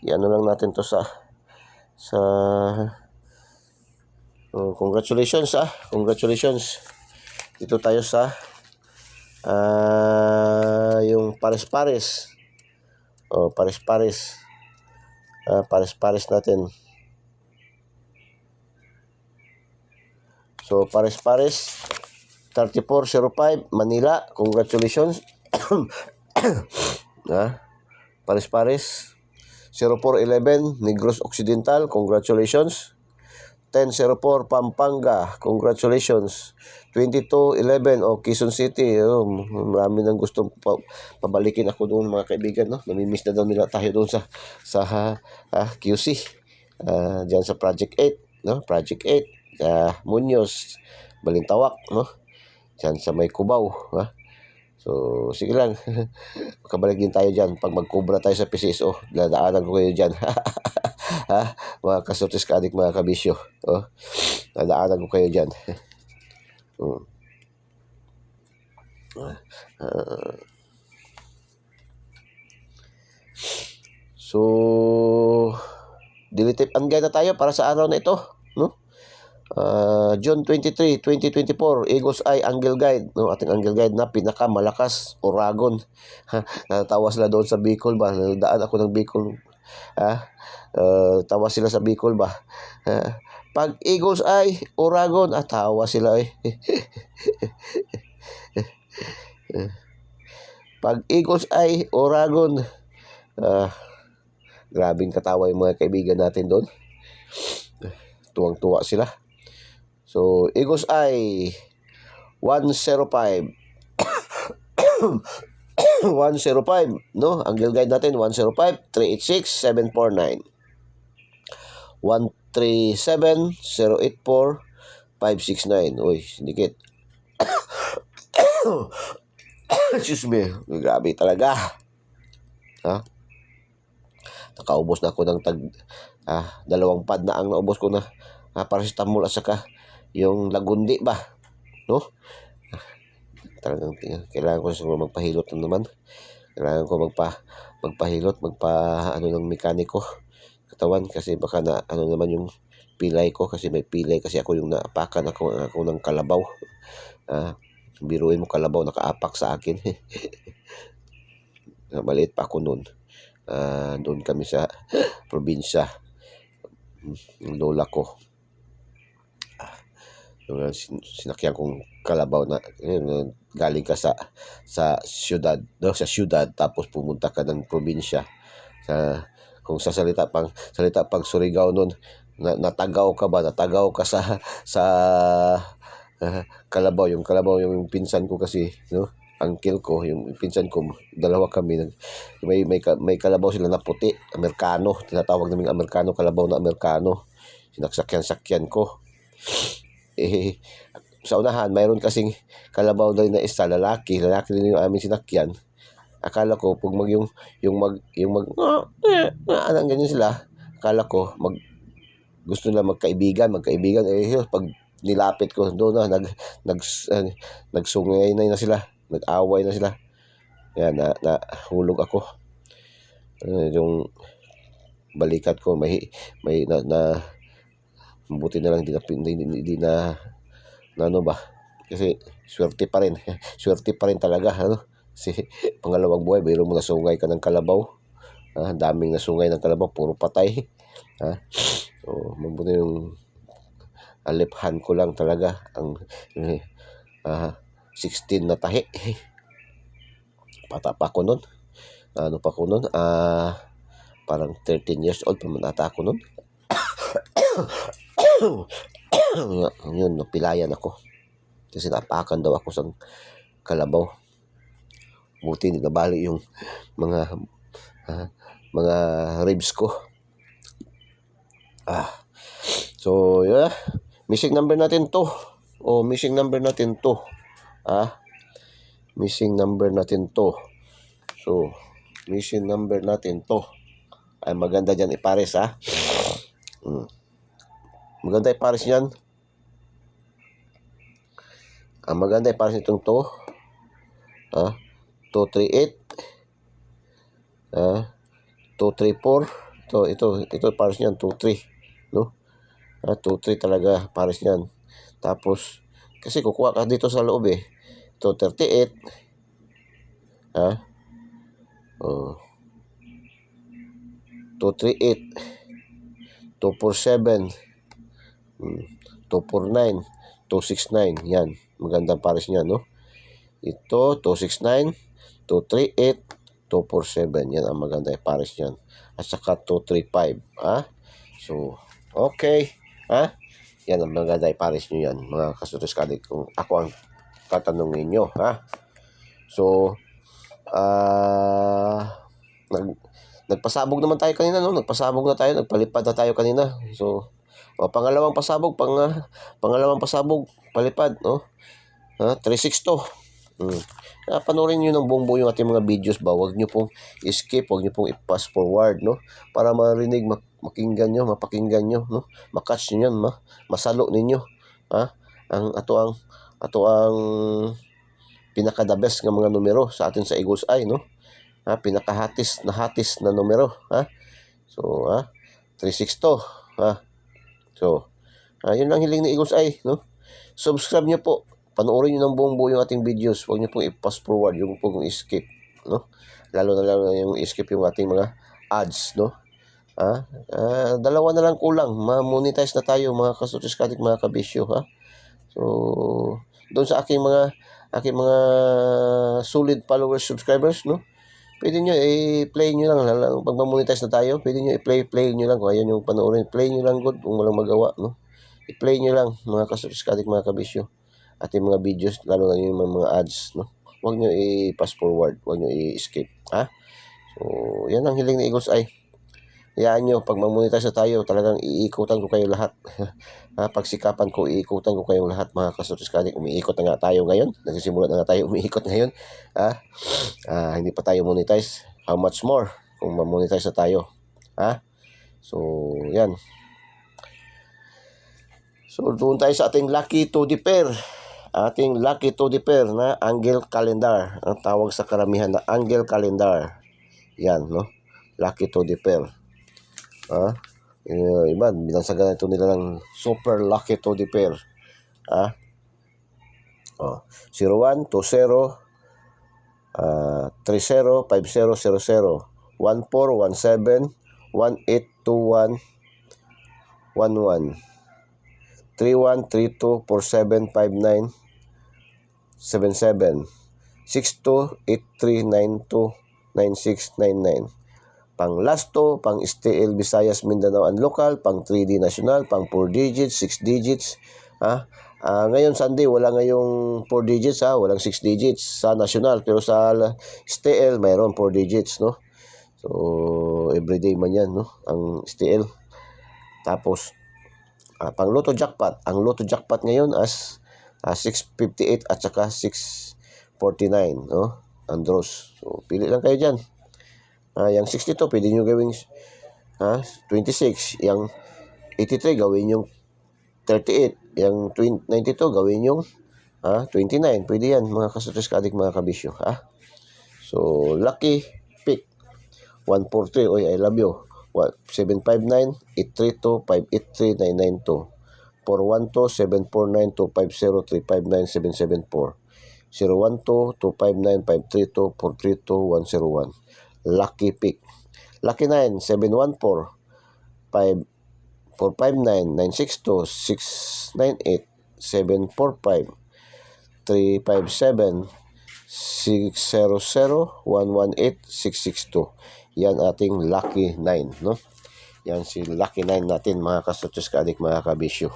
Iano lang natin to sa congratulations congratulations. Dito tayo sa yung pares-pares. Pares-pares. Pares-pares natin. So pares-pares 3405 Manila. Congratulations. Pares-pares 0411 Negros Occidental. Congratulations. 1004 Pampanga. Congratulations. 2211 Quezon City. Marami nang gustong pabalikin ako doon, mga kaibigan, no. Namimiss na daw nila tayo doon sa QC. Diyan sa Project 8, no? Project 8 Muñoz, Balintawak, no? Diyan sa may Cubao, ha? So, sige lang. Makabalik din tayo dyan. Pag magkubra tayo sa PCSO, dadaanan ko kayo dyan. Mga kasotis kadik, mga kabisyo. Dadaanan ko kayo dyan. So, delete unguide na tayo para sa araw na ito, no? June 23, 2024, Eagles Eye Angle Guide, no? Ating angle guide na pinakamalakas, Oragon. Natawa sila doon sa Bicol ba? Daan ako ng Bicol. Tawa sila sa Bicol ba? Pag Eagles Eye Oragon, tawa sila eh. Pag Eagles Eye Oragon, grabing katawa yung mga kaibigan natin doon. Tuwang-tuwa sila. So, Eagles Eye 105 105, no? Angle guide natin 105 386 749 137 084 569. Uy, dikit. Excuse me. Grabe talaga. Nakaubos na ako ng dalawang pad na ang naubos ko na paracetamol at saka yung lagundi ba, no? Talagang kailangan ko siguro magpahilot na naman. Kailangan ko magpahilot, ng mekaniko katawan, kasi baka na naman yung pilay ko, kasi may pilay kasi ako, yung naapakan ako ng kalabaw. Biruin mo, kalabaw nakaapak sa akin. Maliit pa ako noon. Doon kami sa probinsya. Yung lola ko, sinakyan kong kalabaw na galing ka sa syudad, no? Sa syudad, tapos pumunta ka ng probinsya. Kung sa salita pang Surigao noon, natagaw ka sa kalabaw. Yung pinsan ko kasi, no? Uncle ko, yung pinsan ko, dalawa kami. May kalabaw sila na puti, Amerikano. Tinatawag namin Amerikano, kalabaw na Amerikano. Sinakyan ko. Sa unahan, mayroon kasing kalabaw din na isa, lalaki din yung aming sinakyan. Akala ko pag ganyan sila, akala ko gusto nila magkaibigan. Pag nilapit ko doon na nagsungay na sila, nag-away na sila. Yan, hulog ako. Yung balikat ko mabuti na lang hindi na ano ba, kasi swerte pa rin talaga, ano? Kasi pangalawang buhay, mayroon mo nasungay ka ng kalabaw. Daming nasungay ng kalabaw, puro patay. So, mabuti yung aliphan ko lang talaga ang 16 na tahi. Bata pa ako nun. Parang 13 years old pa man ata ako nun. Yun, napilayan ako kasi napakan daw ako sa kalabaw. Buti nabali yung mga ribs ko. So yeah, missing number natin to. Missing number natin to. So missing number natin to. Ay, maganda dyan ipares, maganda ipares yan. Ang maganda ipares nitong to, 238, 234, Ito pares niyan 2-3, no? 2-3 talaga pares niyan. Tapos kasi kukuha ka dito sa loob eh. Ito 38, ha? Oh, 238, 247, 249, 269. Yan, magandang pares niyan, no? Ito 269, 238, 247. Yan ang maganda pares niyan. At saka 235, ha? So, okay, ha? Yan ang maganda pares niyo yan, mga kasutos kadik. Kung ako ang tatanungin nyo, ha? So, nagpasabog naman tayo kanina, no? Nagpasabog na tayo, nagpalipad na tayo kanina. So, pangalawang pasabog, pangalawang pasabog, palipad, no? 362. Panoorin nyo ng buong buo yung ating mga videos ba. Huwag nyo pong skip, huwag nyo pong i-pass forward, no? Para marinig, mapakinggan nyo, no? Makatch nyo yan, masalo ninyo, ha? Ato ang pinaka-the best ng mga numero sa atin sa Eagles Eye, no? Pinaka-hatis na numero, ha? So, 362, ha? So, yun lang hiling ni Eagles Eye, no? Subscribe nyo po. Panoorin nyo ng buong buo yung ating videos. Huwag nyo pong i-pass forward, yung pong i-skip, no? Lalo na yung i-skip yung ating mga ads, no? Dalawa na lang kulang. Ma-monetize na tayo, mga kasutis kadik, mga kabisyo, ha? So, doon sa aking mga solid followers, subscribers, no? Pwede nyo i-play nyo lang. Pag ma-monetize na tayo, pwede nyo i-play nyo lang. Kung ayaw nyo panoorin, play nyo lang good kung walang magawa, no? I-play nyo lang, mga kasutis kadik, mga kabisyo, ating mga videos, lalo na yung mga ads, no? Huwag nyo i-pass forward, huwag nyo i-skip, ha? So, yan ang hiling ni Eagles Eye. Hayaan nyo, pag mag-monetize na tayo, talagang iikutan ko kayo lahat. Pagsikapan ko, iikutan ko kayong lahat, mga kasutis kadik. Umiikot na nga tayo ngayon. Nagsisimula na nga tayo umiikot ngayon. Hindi pa tayo monetize. How much more kung ma-monetize na tayo? So, yan. So, doon tayo sa ating lucky to the pair. Ating lucky to the pair na angle calendar. Ang tawag sa karamihan na angle calendar. Yan, no? Lucky to the pair. Iba, binansagan ito nila ng super lucky to the pair. 01, 20, 30, 50, 00, 14, 17, 18, 21, 11, 31, 32, 47, 59, 77, 62, 83, 92, 96, 99. Pang Lasto, pang STL, Visayas, Mindanao and local, pang 3D national, pang 4 digits, 6 digits. Ngayon Sunday, wala ngayong 4 digits, walang 6 digits sa national, pero sa STL mayroon 4 digits, no? So, everyday man yan, no? Ang STL. Tapos, pang Lotto Jackpot. Ang Lotto Jackpot ngayon as 658 at saka 649, no? Ang draws. So, pili lang kayo dyan. Yung 62, pwede nyo gawing 26. Yung 83, gawin yung 38. Yung 92, gawin yung 29. Pwede yan, mga kasutis kadik, mga kabisyo. So, lucky pick. 143, oy, I love you. 759, 832, 583, 992. 412, 749, 250, 359, 774. 012, 259, 532, 432, 101. Lucky pick. Lucky 9, 714, 459, 962, 698, 745, 357, 600, 118, 662. Yan ating lucky 9, no? Yan si lucky 9 natin, mga kasutos kaadik, mga kabisyo.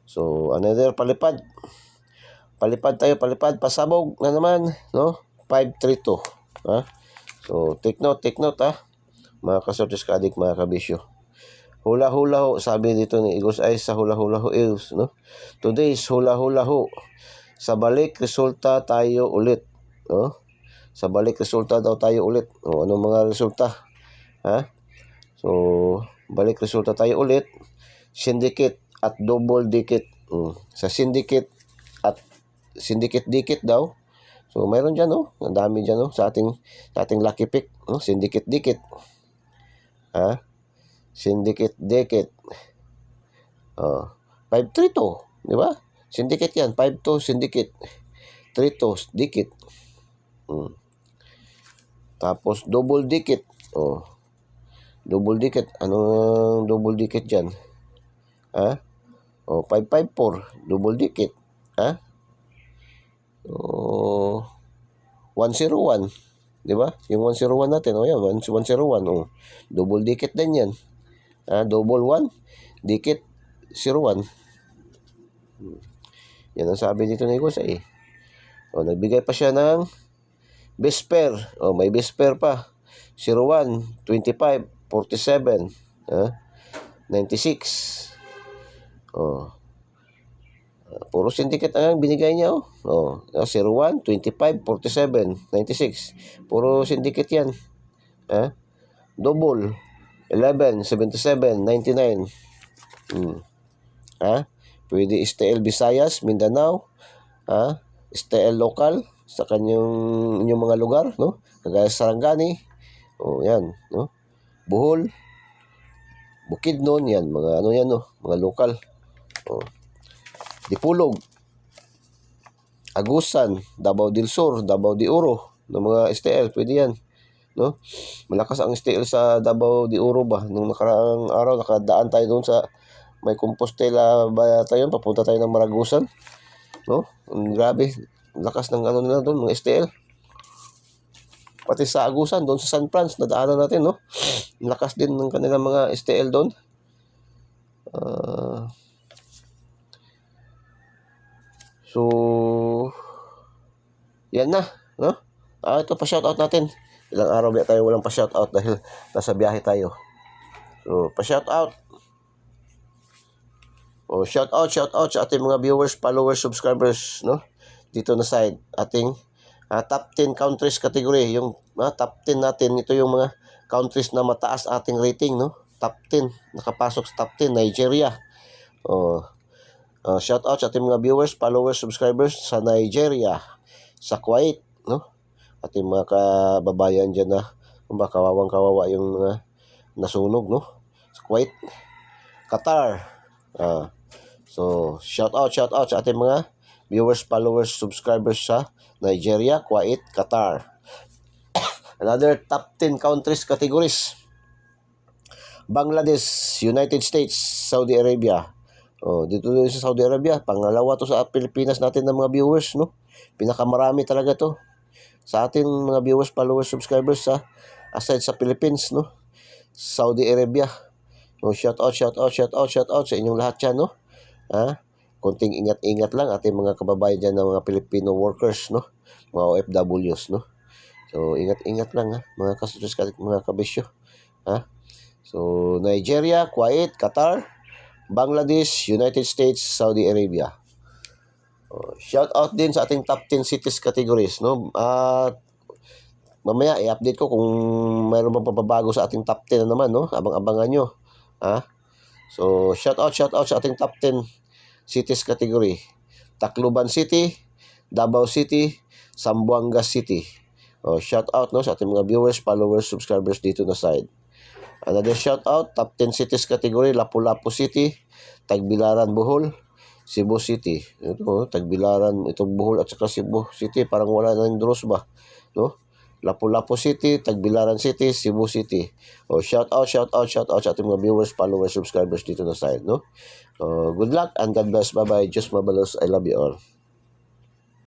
So, another palipad. Palipad tayo, pasabog na naman, no? 532. So, take note, mga kasutos kaadik, mga kabisyo. Hula-hula ho, sabi dito ni Eagles Eye sa hula-hula ho is, no? Today's hula-hula ho. Sa balik resulta tayo ulit, no? Sa balik resulta daw tayo ulit. Anong mga resulta? So, balik resulta tayo ulit. Syndicate at double dikit. Sa syndicate at syndicate dikit daw. So, mayroon dyan, no? Ang dami dyan, no? Sa ating lucky pick, no? Syndicate dikit. Ha? Syndicate Decade. 532, di ba? Syndicate yan. 5-2 Syndicate. 3-2 Dikit. Tapos double dikit. Double dikit. Anong double dikit dyan? Ha? 554. Double dikit. Ha? 101. Di ba? Yung 101 natin. Yan. 101. Double dikit din yan. Double 1. Dikit 01. Yan ang sabi dito ni Gus eh. Nagbigay pa siya ng best pair. May best pair pa. 01, 25, 47, 96. Puro syndicate ang binigay niya. 01, 25, 47, 96. Puro syndicate yan. Double 11, 77, 99. Pwede STL Visayas, Mindanao. STL local sa inyong mga lugar, no? Kagaya Sarangani. Yan, no? Bohol, Bukidnon, yan, mga ano yan, no? Mga lokal. Dipulog, Agusan, Davao del Sur, Davao de Oro, ng mga STL, pwede yan, no? Malakas ang STL sa Davao de Oro ba? Nung nakaraang araw, nakadaan tayo doon sa may Compostela ba tayo, papunta tayo ng Maragusan, no? Grabe, lakas ng ano nila doon, mga STL. Pati sa Agusan, doon sa San Franz, nadaanan natin, no? Lakas din ng kanilang mga STL doon. So, yan na, no? Ito pa shoutout natin. Ilang araw ba tayo walang pa shoutout dahil nasa biyahe tayo. So, pa shoutout. Shoutout sa ating mga viewers, followers, subscribers, no? Dito na side, ating top 10 countries category. Yung top 10 natin, ito yung mga countries na mataas ating rating, no? Top 10, nakapasok sa top 10, Nigeria. Shoutout sa ating mga viewers, followers, subscribers sa Nigeria, sa Kuwait, no? Ating mga kababayan dyan na kawawang-kawawa yung mga nasunog, no? Sa Kuwait, Qatar. So, shoutout sa ating mga viewers, followers, subscribers sa Nigeria, Kuwait, Qatar. Another top 10 countries categories. Bangladesh, United States, Saudi Arabia. Dito sa Saudi Arabia, pangalawa to sa Pilipinas natin ng mga viewers, no? Pinakamarami talaga to sa ating mga viewers, followers, subscribers sa aside sa Philippines, no? Saudi Arabia. Shoutout sa inyong lahat yan, no? Konting ingat-ingat lang ating mga kababayan dyan ng mga Filipino workers, no? Mga OFWs, no? So, ingat-ingat lang, mga kasutos, mga kabisyo. So, Nigeria, Kuwait, Qatar, Bangladesh, United States, Saudi Arabia. Shoutout din sa ating top 10 cities categories, no? Mamaya i-update ko kung mayroon bang pababago sa ating top 10 na naman, no? Abang-abangan nyo. So, shoutout sa ating top 10 cities category. Tacloban City, Davao City, Zamboanga City. Shoutout, no, sa ating mga viewers, followers, subscribers dito na side. Another shoutout, top 10 cities category, Lapu-Lapu City, Tagbilaran, Bohol, Cebu City. Ito, Tagbilaran, itong Bohol at saka Cebu City, parang wala na yung Dros ba, no? Lapu-Lapu City, Tagbilaran City, Cebu City. Shoutout sa ating mga viewers, followers, subscribers dito na side, no? Good luck and God bless. Bye-bye. Just mabalos. I love you all.